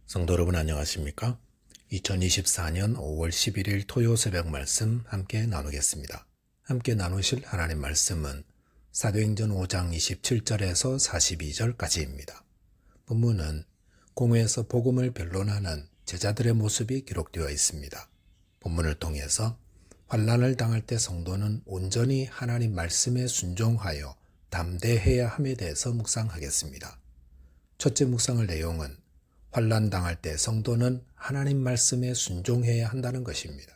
성도 여러분 안녕하십니까? 2024년 5월 11일 토요 새벽 말씀 함께 나누겠습니다. 함께 나누실 하나님 말씀은 사도행전 5장 27절에서 42절까지입니다. 본문은 공회에서 복음을 변론하는 제자들의 모습이 기록되어 있습니다. 본문을 통해서 환난을 당할 때 성도는 온전히 하나님 말씀에 순종하여 담대해야 함에 대해서 묵상하겠습니다. 첫째 묵상할 내용은 환난 당할 때 성도는 하나님 말씀에 순종해야 한다는 것입니다.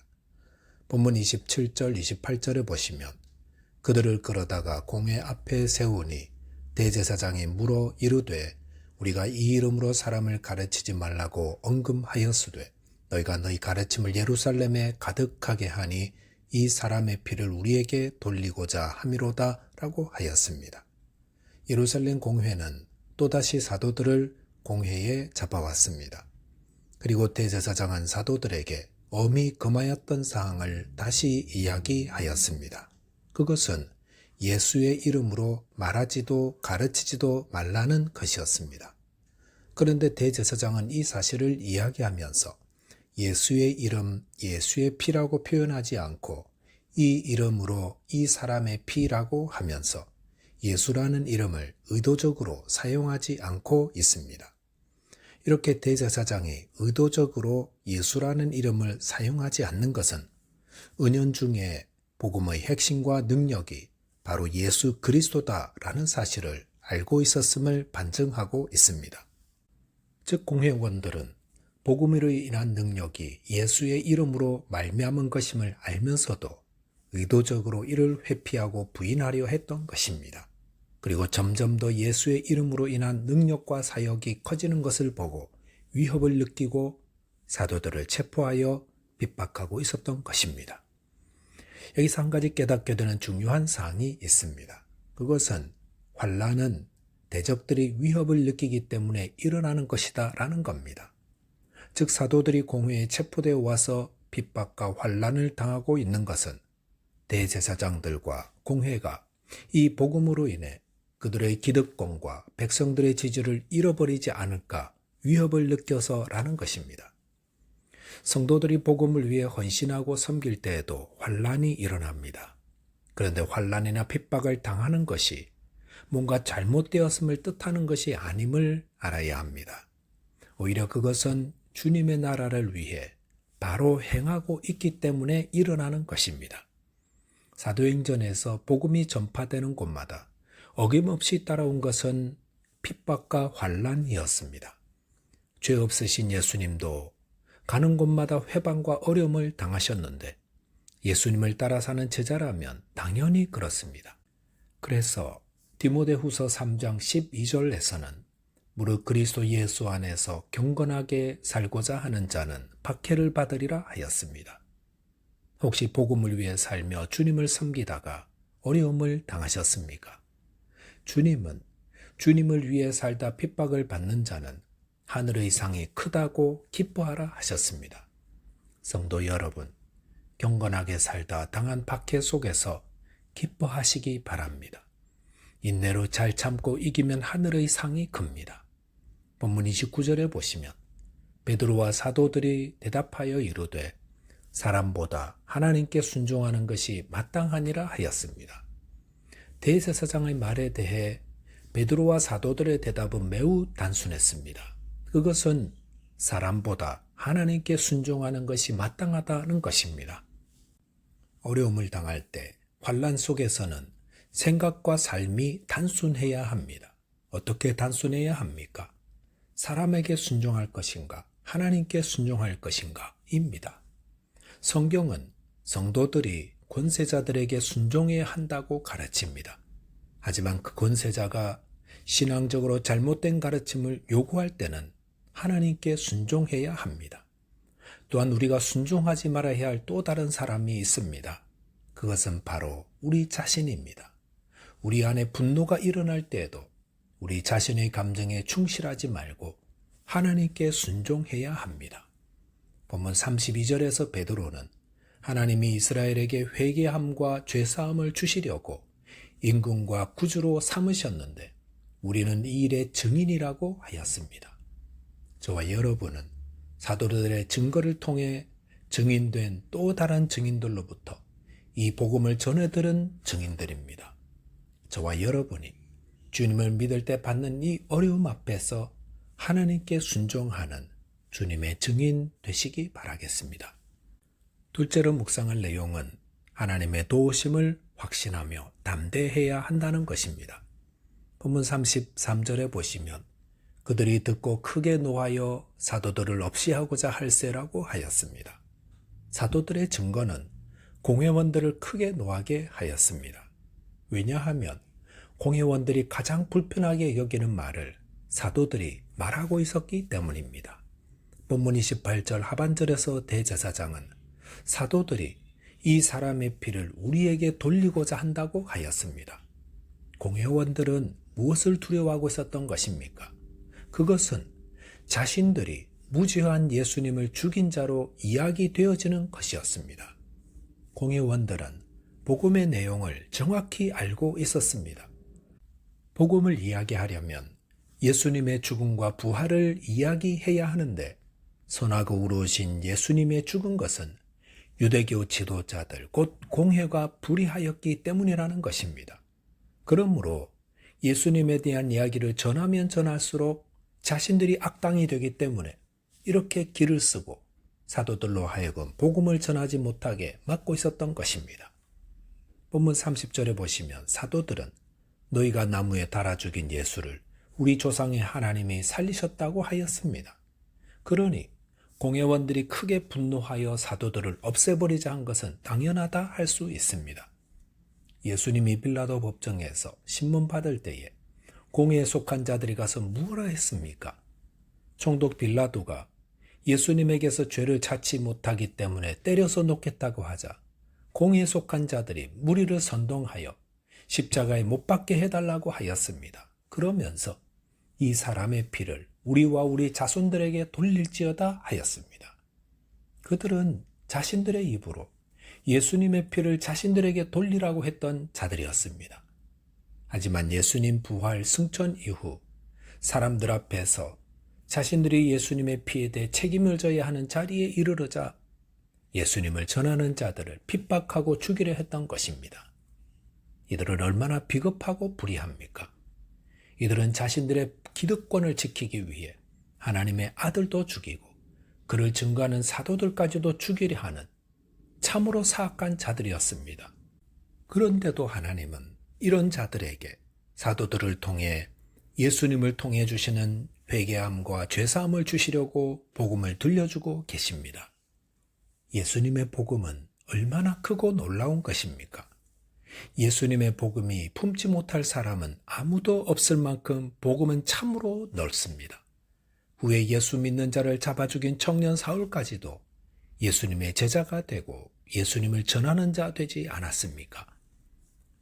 본문 27절, 28절에 보시면 그들을 끌어다가 공회 앞에 세우니 대제사장이 물어 이르되 우리가 이 이름으로 사람을 가르치지 말라고 언금하였으되 너희가 너희 가르침을 예루살렘에 가득하게 하니 이 사람의 피를 우리에게 돌리고자 함이로다 라고 하였습니다. 예루살렘 공회는 또다시 사도들을 공회에 잡아왔습니다. 그리고 대제사장은 사도들에게 엄히 금하였던 사항을 다시 이야기하였습니다. 그것은 예수의 이름으로 말하지도 가르치지도 말라는 것이었습니다. 그런데 대제사장은 이 사실을 이야기하면서 예수의 이름, 예수의 피라고 표현하지 않고 이 이름으로 이 사람의 피라고 하면서 예수라는 이름을 의도적으로 사용하지 않고 있습니다. 이렇게 대제사장이 의도적으로 예수라는 이름을 사용하지 않는 것은 은연중에 복음의 핵심과 능력이 바로 예수 그리스도다라는 사실을 알고 있었음을 반증하고 있습니다. 즉 공회원들은 복음으로 인한 능력이 예수의 이름으로 말미암은 것임을 알면서도 의도적으로 이를 회피하고 부인하려 했던 것입니다. 그리고 점점 더 예수의 이름으로 인한 능력과 사역이 커지는 것을 보고 위협을 느끼고 사도들을 체포하여 핍박하고 있었던 것입니다. 여기서 한 가지 깨닫게 되는 중요한 사항이 있습니다. 그것은 환난은 대적들이 위협을 느끼기 때문에 일어나는 것이다 라는 겁니다. 즉 사도들이 공회에 체포되어 와서 핍박과 환난을 당하고 있는 것은 대제사장들과 공회가 이 복음으로 인해 그들의 기득권과 백성들의 지지를 잃어버리지 않을까 위협을 느껴서라는 것입니다. 성도들이 복음을 위해 헌신하고 섬길 때에도 환난이 일어납니다. 그런데 환난이나 핍박을 당하는 것이 뭔가 잘못되었음을 뜻하는 것이 아님을 알아야 합니다. 오히려 그것은 주님의 나라를 위해 바로 행하고 있기 때문에 일어나는 것입니다. 사도행전에서 복음이 전파되는 곳마다 어김없이 따라온 것은 핍박과 환난이었습니다. 죄 없으신 예수님도 가는 곳마다 회방과 어려움을 당하셨는데 예수님을 따라 사는 제자라면 당연히 그렇습니다. 그래서 디모데후서 3장 12절에서는 무릇 그리스도 예수 안에서 경건하게 살고자 하는 자는 박해를 받으리라 하였습니다. 혹시 복음을 위해 살며 주님을 섬기다가 어려움을 당하셨습니까? 주님은 주님을 위해 살다 핍박을 받는 자는 하늘의 상이 크다고 기뻐하라 하셨습니다. 성도 여러분, 경건하게 살다 당한 박해 속에서 기뻐하시기 바랍니다. 인내로 잘 참고 이기면 하늘의 상이 큽니다. 본문 29절에 보시면 베드로와 사도들이 대답하여 이르되 사람보다 하나님께 순종하는 것이 마땅하니라 하였습니다. 대제사장의 말에 대해 베드로와 사도들의 대답은 매우 단순했습니다. 그것은 사람보다 하나님께 순종하는 것이 마땅하다는 것입니다. 어려움을 당할 때 환난 속에서는 생각과 삶이 단순해야 합니다. 어떻게 단순해야 합니까? 사람에게 순종할 것인가? 하나님께 순종할 것인가? 입니다. 성경은 성도들이 권세자들에게 순종해야 한다고 가르칩니다. 하지만 그 권세자가 신앙적으로 잘못된 가르침을 요구할 때는 하나님께 순종해야 합니다. 또한 우리가 순종하지 말아야 할 또 다른 사람이 있습니다. 그것은 바로 우리 자신입니다. 우리 안에 분노가 일어날 때에도 우리 자신의 감정에 충실하지 말고 하나님께 순종해야 합니다. 본문 32절에서 베드로는 하나님이 이스라엘에게 회개함과 죄사함을 주시려고 임금과 구주로 삼으셨는데 우리는 이 일의 증인이라고 하였습니다. 저와 여러분은 사도들의 증거를 통해 증인된 또 다른 증인들로부터 이 복음을 전해 들은 증인들입니다. 저와 여러분이 주님을 믿을 때 받는 이 어려움 앞에서 하나님께 순종하는 주님의 증인 되시기 바라겠습니다. 둘째로 묵상할 내용은 하나님의 도우심을 확신하며 담대해야 한다는 것입니다. 본문 33절에 보시면 그들이 듣고 크게 노하여 사도들을 없이하고자 할세라고 하였습니다. 사도들의 증거는 공회원들을 크게 노하게 하였습니다. 왜냐하면 공회원들이 가장 불편하게 여기는 말을 사도들이 말하고 있었기 때문입니다. 본문 28절 하반절에서 대제사장은 사도들이 이 사람의 피를 우리에게 돌리고자 한다고 하였습니다. 공회원들은 무엇을 두려워하고 있었던 것입니까? 그것은 자신들이 무죄한 예수님을 죽인 자로 이야기되어지는 것이었습니다. 공회원들은 복음의 내용을 정확히 알고 있었습니다. 복음을 이야기하려면 예수님의 죽음과 부활을 이야기해야 하는데 선하고 의로우신 예수님의 죽은 것은 유대교 지도자들 곧 공회가 불의하였기 때문이라는 것입니다. 그러므로 예수님에 대한 이야기를 전하면 전할수록 자신들이 악당이 되기 때문에 이렇게 길을 쓰고 사도들로 하여금 복음을 전하지 못하게 막고 있었던 것입니다. 본문 30절에 보시면 사도들은 너희가 나무에 달아 죽인 예수를 우리 조상의 하나님이 살리셨다고 하였습니다. 그러니 공회원들이 크게 분노하여 사도들을 없애버리자 한 것은 당연하다 할 수 있습니다. 예수님이 빌라도 법정에서 신문 받을 때에 공회에 속한 자들이 가서 무엇라 했습니까? 총독 빌라도가 예수님에게서 죄를 찾지 못하기 때문에 때려서 놓겠다고 하자 공회에 속한 자들이 무리를 선동하여 십자가에 못 박게 해달라고 하였습니다. 그러면서 이 사람의 피를 우리와 우리 자손들에게 돌릴지어다 하였습니다. 그들은 자신들의 입으로 예수님의 피를 자신들에게 돌리라고 했던 자들이었습니다. 하지만 예수님 부활 승천 이후 사람들 앞에서 자신들이 예수님의 피에 대해 책임을 져야 하는 자리에 이르르자 예수님을 전하는 자들을 핍박하고 죽이려 했던 것입니다. 이들은 얼마나 비겁하고 불의합니까? 이들은 자신들의 기득권을 지키기 위해 하나님의 아들도 죽이고 그를 증거하는 사도들까지도 죽이려 하는 참으로 사악한 자들이었습니다. 그런데도 하나님은 이런 자들에게 사도들을 통해 예수님을 통해 주시는 회개함과 죄사함을 주시려고 복음을 들려주고 계십니다. 예수님의 복음은 얼마나 크고 놀라운 것입니까? 예수님의 복음이 품지 못할 사람은 아무도 없을 만큼 복음은 참으로 넓습니다. 후에 예수 믿는 자를 잡아 죽인 청년 사울까지도 예수님의 제자가 되고 예수님을 전하는 자 되지 않았습니까?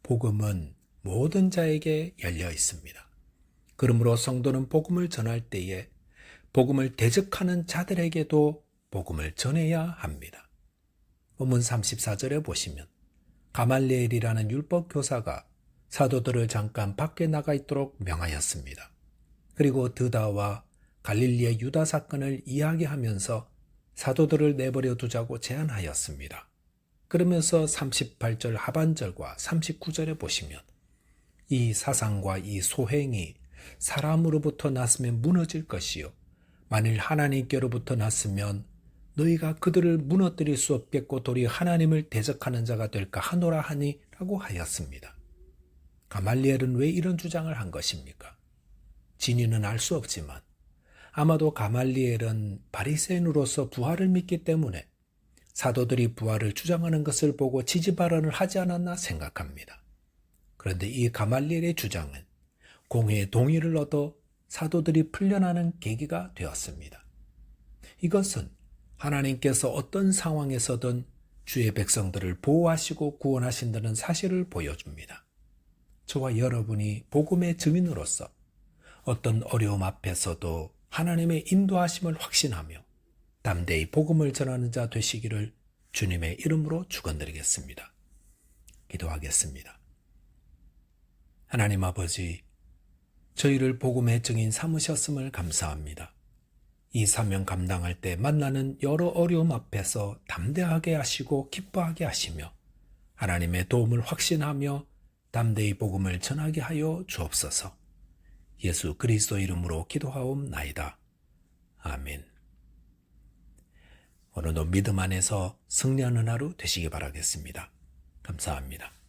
복음은 모든 자에게 열려 있습니다. 그러므로 성도는 복음을 전할 때에 복음을 대적하는 자들에게도 복음을 전해야 합니다. 본문 34절에 보시면 가말리엘이라는 율법 교사가 사도들을 잠깐 밖에 나가 있도록 명하였습니다. 그리고 드다와 갈릴리의 유다 사건을 이야기하면서 사도들을 내버려 두자고 제안하였습니다. 그러면서 38절 하반절과 39절에 보시면 이 사상과 이 소행이 사람으로부터 났으면 무너질 것이요 만일 하나님께로부터 났으면 너희가 그들을 무너뜨릴 수 없겠고 도리어 하나님을 대적하는 자가 될까 하노라 하니 라고 하였습니다. 가말리엘은 왜 이런 주장을 한 것입니까? 진위는 알 수 없지만 아마도 가말리엘은 바리새인으로서 부활을 믿기 때문에 사도들이 부활을 주장하는 것을 보고 지지 발언을 하지 않았나 생각합니다. 그런데 이 가말리엘의 주장은 공회의 동의를 얻어 사도들이 풀려나는 계기가 되었습니다. 이것은 하나님께서 어떤 상황에서든 주의 백성들을 보호하시고 구원하신다는 사실을 보여줍니다. 저와 여러분이 복음의 증인으로서 어떤 어려움 앞에서도 하나님의 인도하심을 확신하며 담대히 복음을 전하는 자 되시기를 주님의 이름으로 축원드리겠습니다. 기도하겠습니다. 하나님 아버지, 저희를 복음의 증인 삼으셨음을 감사합니다. 이 사명 감당할 때 만나는 여러 어려움 앞에서 담대하게 하시고 기뻐하게 하시며 하나님의 도움을 확신하며 담대히 복음을 전하게 하여 주옵소서. 예수 그리스도 이름으로 기도하옵나이다. 아멘. 오늘도 믿음 안에서 승리하는 하루 되시기 바라겠습니다. 감사합니다.